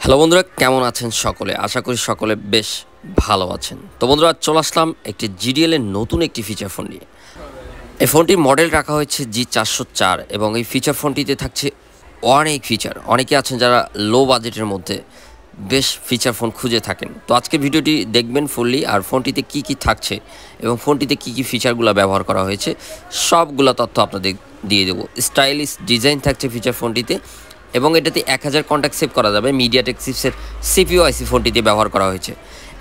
Hello বন্ধুরা, কেমন আছেন সকলে? আশা করি সকলে বেশ ভালো আছেন। তো বন্ধুরা, চলে আসলাম একটি জিডিএল এর নতুন একটি ফিচার ফোন নিয়ে। এই ফোনটির মডেল রাখা হয়েছে G404 এবং এই ফিচার ফোনটিতে থাকছে অনেক ফিচার। অনেকে আছেন যারা লো বাজেটের মধ্যে বেশ ফিচার ফোন খুঁজে থাকেন। তো আজকের ভিডিওটি দেখবেন ফুললি, আর ফোনটিতে কি কি থাকছে এবং ফোনটিতে কি কি ফিচারগুলো ব্যবহার করা হয়েছে সবগুলো তথ্য আপনাদের দিয়ে দেবো। স্টাইলিশ ডিজাইন থাকছে ফিচার ফোনটিতে এবং এটাতে 1000 কন্ট্যাক্ট সেভ করা যাবে। মিডিয়াটেক চিপসের সিপিইউ আইসি ফোনটিতে ব্যবহার করা হয়েছে।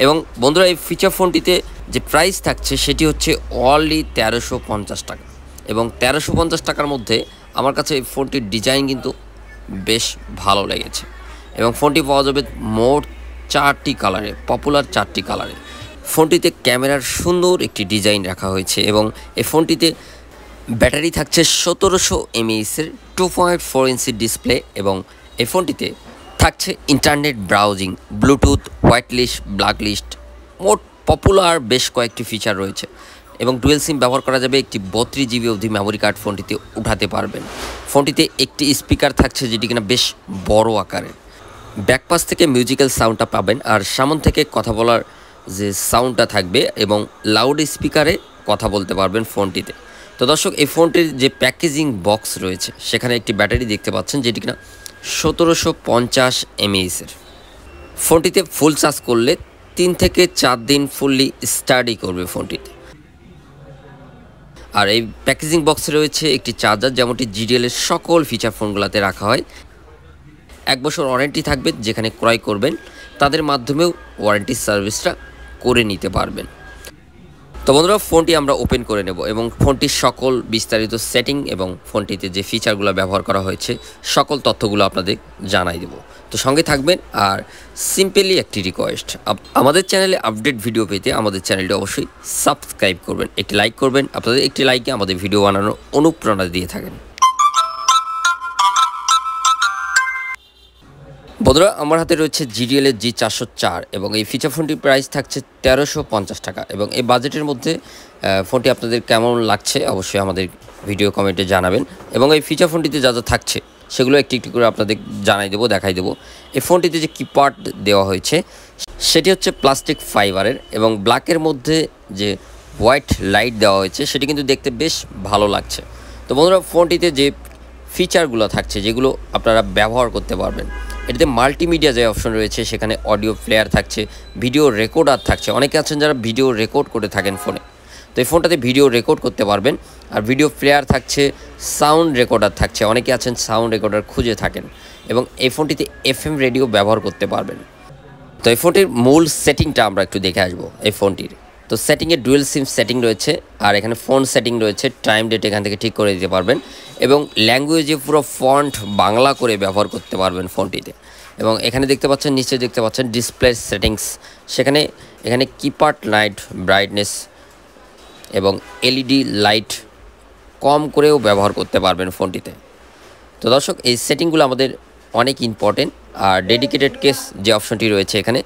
এবং বন্ধুরা, এই ফিচার ফোনটিতে যে প্রাইস থাকছে সেটি হচ্ছে অনলি 1350 টাকা। এবং 1350 টাকার মধ্যে আমার কাছে এই ফোনটির ডিজাইন কিন্তু বেশ ভালো লেগেছে। এবং ফোনটি পাওয়া যাবে মোট 4টি কালারে, পপুলার 4টি কালারে। ফোনটিতে ক্যামেরার সুন্দর একটি ডিজাইন রাখা হয়েছে এবং এই ফোনটিতে ব্যাটারি থাকছে 1700 mAh-এর 2.4 ইঞ্চি ডিসপ্লে। এবং এই ফোনটিতে থাকছে internet browsing, Bluetooth, white list, black list, মোট পপুলার বেশ কয়েকটি ফিচার রয়েছে। এবং ডুয়েল সিম ব্যবহার করা যাবে। একটি 32 GB অবধি মেমোরি কার্ড ফোনটিতে উঠাতে পারবেন। ফোনটিতে একটি স্পিকার থাকছে যেটি কিনা বেশ বড় আকারের। ব্যাকপাস থেকে মিউজিক্যাল সাউন্ডটা পাবেন, আর সামন থেকে কথা বলার যে সাউন্ডটা থাকবে এবং লাউড স্পিকারে কথা বলতে পারবেন ফোনটিতে। তো দর্শক, এই ফোনটির যে প্যাকেজিং বক্স রয়েছে সেখানে একটি ব্যাটারি দেখতে পাচ্ছেন যেটি কিনা 1750 mAh-এর। ফোনটিতে ফুল চার্জ করলে 3 থেকে 4 দিন ফুললি স্টাডি করবে ফোনটিতে। আর এই প্যাকেজিং বক্সে রয়েছে একটি চার্জার, যেমনটি জিডিএল-এর সকল ফিচার ফোনগুলোতে রাখা হয়। 1 বছর ওয়ারেন্টি থাকবে। যেখানে ক্রয় করবেন তাদের মাধ্যমেও ওয়ারেন্টি সার্ভিসটা করে নিতে পারবেন। তো বন্ধুরা, ফোনটি আমরা ওপেন করে নেব এবং ফোনটির সকল বিস্তারিত সেটিং এবং ফোনটিতে যে ফিচারগুলো ব্যবহার করা হয়েছে সকল তথ্যগুলো আপনাদের জানাই দেব। তো সঙ্গে থাকবেন। আর সিম্পলি একটি রিকোয়েস্ট, আমাদের চ্যানেলে আপডেট ভিডিও পেতে আমাদের চ্যানেলটি অবশ্যই সাবস্ক্রাইব করবেন, একটি লাইক করবেন। আপনাদের একটি লাইকে আমাদের ভিডিও বানানোর অনুপ্রেরণা দিয়ে থাকেন। বন্ধুরা, আমার হাতে রয়েছে জিডিএল-এর G404 এবং এই ফিচার ফোনটির প্রাইস থাকছে 1350 টাকা। এবং এই বাজেটের মধ্যে ফোনটি আপনাদের কেমন লাগছে অবশ্যই আমাদের ভিডিও কমেন্টে জানাবেন। এবং এই ফিচার ফোনটিতে যা যা থাকছে সেগুলো একটি একটি করে আপনাদের জানাই দেবো, দেখাই দেবো। এই ফোনটিতে যে কিপ্যাড দেওয়া হয়েছে সেটি হচ্ছে প্লাস্টিক ফাইবারের এবং ব্ল্যাকের মধ্যে যে হোয়াইট লাইট দেওয়া হয়েছে সেটি কিন্তু দেখতে বেশ ভালো লাগছে। তো বন্ধুরা, ফোনটিতে যে ফিচারগুলো থাকছে যেগুলো আপনারা ব্যবহার করতে পারবেন, এটাতে মাল্টিমিডিয়া যে অপশন রয়েছে সেখানে অডিও প্লেয়ার থাকছে, ভিডিও রেকর্ডার থাকছে। অনেকে আছেন যারা ভিডিও রেকর্ড করে থাকেন ফোনে, তো এই ফোনটাতে ভিডিও রেকর্ড করতে পারবেন। আর ভিডিও প্লেয়ার থাকছে, সাউন্ড রেকর্ডার থাকছে। অনেকে আছেন সাউন্ড রেকর্ডার খুঁজে থাকেন। এবং এই ফোনটিতে FM রেডিও ব্যবহার করতে পারবেন। তো এই ফোনটির মূল সেটিংটা আমরা একটু দেখে আসবো। এই ফোনটির তো সেটিংয়ে ডুয়েল সিম সেটিং রয়েছে, আর এখানে ফোন সেটিং রয়েছে, টাইম ডেট এখান থেকে ঠিক করে দিতে পারবেন। এবং ল্যাঙ্গুয়েজে পুরো ফন্ট বাংলা করে ব্যবহার করতে পারবেন ফোনটিতে। এবং এখানে দেখতে পাচ্ছেন, নিচে দেখতে পাচ্ছেন ডিসপ্লে সেটিংস। এখানে কিপ্যাড লাইট ব্রাইটনেস এবং LED লাইট কম করেও ব্যবহার করতে পারবেন ফোনটিতে। তো দর্শক, এই সেটিংগুলো আমাদের অনেক ইম্পর্টেন্ট। আর ডেডিকেটেড কেস যে অপশনটি রয়েছে এখানে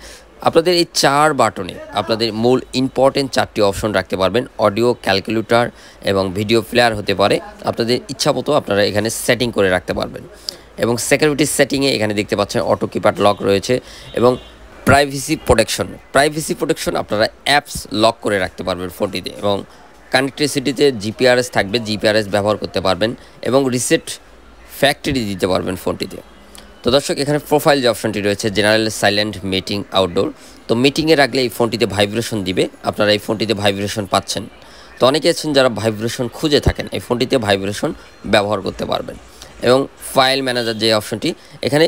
আপনাদের এই 4 বাটনে আপনাদের মূল ইম্পর্টেন্ট 4টি অপশন রাখতে পারবেন। অডিও, ক্যালকুলেটর এবং ভিডিও প্লেয়ার হতে পারে। আপনাদের ইচ্ছা মতো আপনারা এখানে সেটিং করে রাখতে পারবেন। এবং সিকিউরিটি সেটিংয়ে এখানে দেখতে পাচ্ছেন অটো কিপ্যাড লক রয়েছে এবং প্রাইভেসি প্রোটেকশন আপনারা অ্যাপস লক করে রাখতে পারবেন ফোনটিতে। এবং কানেক্টিভিটিতে GPRS থাকবে, GPRS ব্যবহার করতে পারবেন এবং রিসেট ফ্যাক্টরি দিতে পারবেন ফোনটিতে। তো দর্শক, এখানে প্রোফাইল যে অপশনটি রয়েছে জেনারেল, সাইলেন্ট, মিটিং, আউটডোর। তো মিটিংয়ে রাখলে এই ফোনটিতে ভাইব্রেশন দিবে, আপনারা এই ফোনটিতে ভাইব্রেশন পাচ্ছেন। তো অনেকে আছেন যারা ভাইব্রেশন খুঁজে থাকেন, এই ফোনটিতে ভাইব্রেশন ব্যবহার করতে পারবেন। এবং ফাইল ম্যানেজার যে অপশনটি, এখানে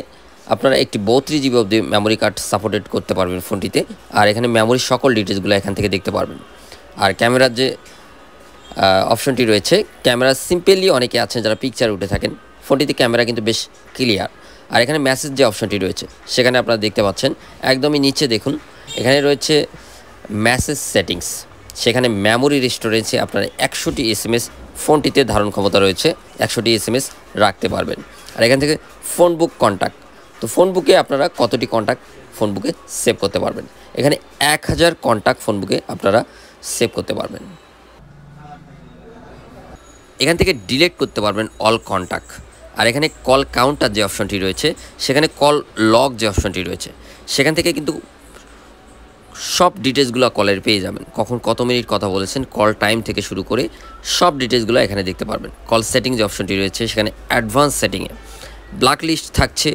আপনারা একটি 32 GB অবধি মেমোরি কার্ড সাপোর্টেড করতে পারবেন ফোনটিতে। আর এখানে মেমোরির সকল ডিটেলসগুলো এখান থেকে দেখতে পারবেন। আর ক্যামেরার যে অপশনটি রয়েছে, ক্যামেরা সিম্পলি অনেকে আছেন যারা পিকচার উঠে থাকেন, ফোনটিতে ক্যামেরা কিন্তু বেশ ক্লিয়ার। আর এখানে মেসেজ যে অপশনটি রয়েছে সেখানে আপনারা দেখতে পাচ্ছেন একদমই নিচে দেখুন, এখানে রয়েছে মেসেজ সেটিংস। সেখানে মেমোরি স্টোরেজে আপনারা 100টি SMS ফোনটিতে ধারণ ক্ষমতা রয়েছে, 100টি SMS রাখতে পারবেন। আর এখান থেকে ফোন বুক, কন্ট্যাক্ট। তো ফোন বুকে আপনারা কতটি কন্ট্যাক্ট ফোন বুকে সেভ করতে পারবেন। এখানে 1000 কন্ট্যাক্ট ফোন বুকে আপনারা সেভ করতে পারবেন। এখান থেকে ডিলিট করতে পারবেন অল কন্ট্যাক্ট। আর এখানে কল কাউন্টার যে অপশনটি রয়েছে, সেখানে কল লগ যে অপশনটি রয়েছে, সেখান থেকে কিন্তু সব ডিটেলসগুলো কলের পেয়ে যাবেন। কখন কত মিনিট কথা বলেছেন, কল টাইম থেকে শুরু করে সব ডিটেলসগুলো এখানে দেখতে পারবেন। কল সেটিং যে অপশনটি রয়েছে, সেখানে অ্যাডভান্স সেটিংয়ে ব্ল্যাক লিস্ট থাকছে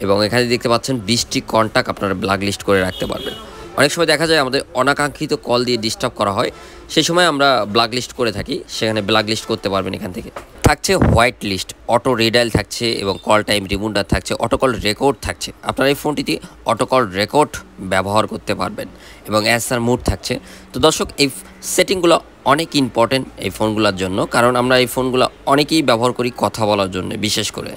এবং এখানে দেখতে পাচ্ছেন 20টি কন্ট্যাক্ট আপনারা ব্ল্যাক লিস্ট করে রাখতে পারবেন। অনেক সময় দেখা যায় আমাদের অনাকাঙ্ক্ষিত কল দিয়ে ডিস্টার্ব করা হয়, সেই সময় আমরা ব্ল্যাক লিস্ট করে থাকি, সেখানে ব্ল্যাক লিস্ট করতে পারবেন। এখান থেকে থাকছে হোয়াইট লিস্ট, অটো রিডাইল থাকছে এবং কল টাইম রিমাইন্ডার থাকছে, অটো কল রেকর্ড থাকছে। আপনারা এই ফোনটিতে অটো কল রেকর্ড ব্যবহার করতে পারবেন এবং অ্যান্সার মুড থাকছে। তো দর্শক, এই সেটিংগুলো অনেক ইম্পর্টেন্ট এই ফোনগুলোর জন্য, কারণ আমরা এই ফোনগুলো অনেকেই ব্যবহার করি কথা বলার জন্য বিশেষ করে।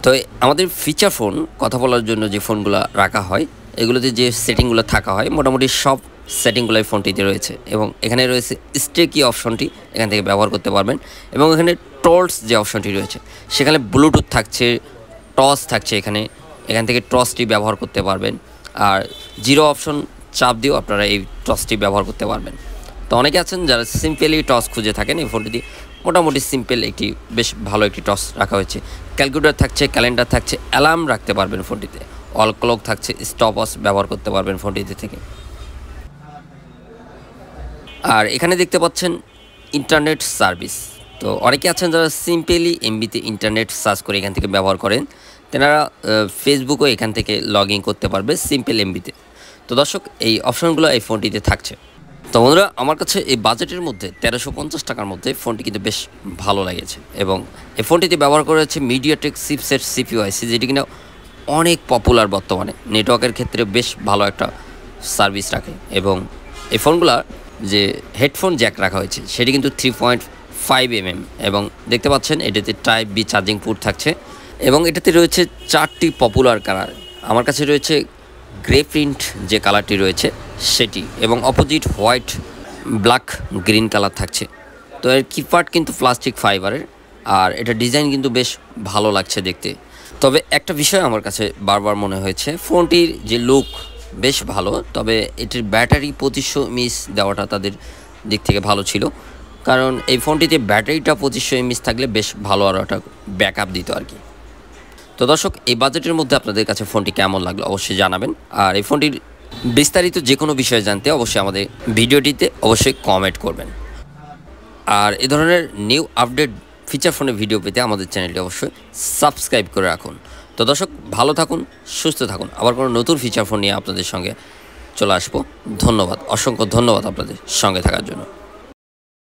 তো আমাদের ফিচার ফোন কথা বলার জন্য যে ফোনগুলো রাখা হয়, এগুলোতে যে সেটিংগুলো থাকা হয়, মোটামুটি সব সেটিংগুলো এই ফোনটিতে রয়েছে। এবং এখানে রয়েছে স্টে কি অপশনটি, এখান থেকে ব্যবহার করতে পারবেন। এবং এখানে টলস যে অপশনটি রয়েছে, সেখানে ব্লুটুথ থাকছে, টস থাকছে, এখান থেকে টসটি ব্যবহার করতে পারবেন। আর জিরো অপশন চাপ দিয়েও আপনারা এই টসটি ব্যবহার করতে পারবেন। তো অনেকে আছেন যারা সিম্পলি টস খুঁজে থাকেন, এই ফোনটিতে মোটামুটি সিম্পল একটি বেশ ভালো একটি টস রাখা হয়েছে। ক্যালকুলেটর থাকছে, ক্যালেন্ডার থাকছে, অ্যালার্ম রাখতে পারবেন ফোনটিতে, অল ক্লক থাকছে, স্টপ ওয়াচ ব্যবহার করতে পারবেন ফোনটিতে থেকে। আর এখানে দেখতে পাচ্ছেন ইন্টারনেট সার্ভিস। তো অনেকে আছেন যারা সিম্পলি এমবিতে ইন্টারনেট সার্চ করে এখান থেকে ব্যবহার করেন, তেনারা ফেসবুকও এখান থেকে লগ ইন করতে পারবে সিম্পল এমবিতে। তো দর্শক, এই অপশনগুলো এই ফোনটিতে থাকছে। তো বন্ধুরা, আমার কাছে এই বাজেটের মধ্যে 1350 টাকার মধ্যে ফোনটি কিন্তু বেশ ভালো লেগেছে। এবং এই ফোনটিতে ব্যবহার করা হচ্ছে মিডিয়াটেক চিপসেট CPU IC, যেটি কিনা অনেক পপুলার বর্তমানে, নেটওয়ার্কের ক্ষেত্রে বেশ ভালো একটা সার্ভিস রাখে। এবং এই ফোনগুলোর যে হেডফোন জ্যাক রাখা হয়েছে, সেটি কিন্তু 3.5 mm। এবং দেখতে পাচ্ছেন এটাতে টাইপ বি চার্জিং পোর্ট থাকছে এবং এটাতে রয়েছে 4টি পপুলার কালার। আমার কাছে রয়েছে গ্রে প্রিন্ট যে কালারটি রয়েছে সেটি, এবং opposite white, black, green colour থাকছে। তো এর কিপার্ট কিন্তু প্লাস্টিক ফাইবারের, আর এটা ডিজাইন কিন্তু বেশ ভালো লাগছে দেখতে। তবে একটা বিষয় আমার কাছে বারবার মনে হয়েছে, ফোনটির যে লুক বেশ ভালো, তবে এটির ব্যাটারি 2500 mAh দেওয়াটা তাদের দিক থেকে ভালো ছিল, কারণ এই ফোনটিতে ব্যাটারিটা 2500 mAh থাকলে বেশ ভালো আরও একটা ব্যাকআপ দিত আর কি। তো দর্শক, এই বাজেটের মধ্যে আপনাদের কাছে ফোনটি কেমন লাগলো অবশ্যই জানাবেন। আর এই ফোনটির বিস্তারিত যে কোনো বিষয়ে জানতে অবশ্যই আমাদের ভিডিওটিতে অবশ্যই কমেন্ট করবেন। আর এই ধরনের নিউ আপডেট ফিচার ফোনের ভিডিও পেতে আমাদের চ্যানেলটি অবশ্যই সাবস্ক্রাইব করে রাখুন। তো দর্শক, ভালো থাকুন, সুস্থ থাকুন। আবার কোনো নতুন ফিচার ফোন নিয়ে আপনাদের সঙ্গে চলে আসবো। ধন্যবাদ, অসংখ্য ধন্যবাদ আপনাদের সঙ্গে থাকার জন্য।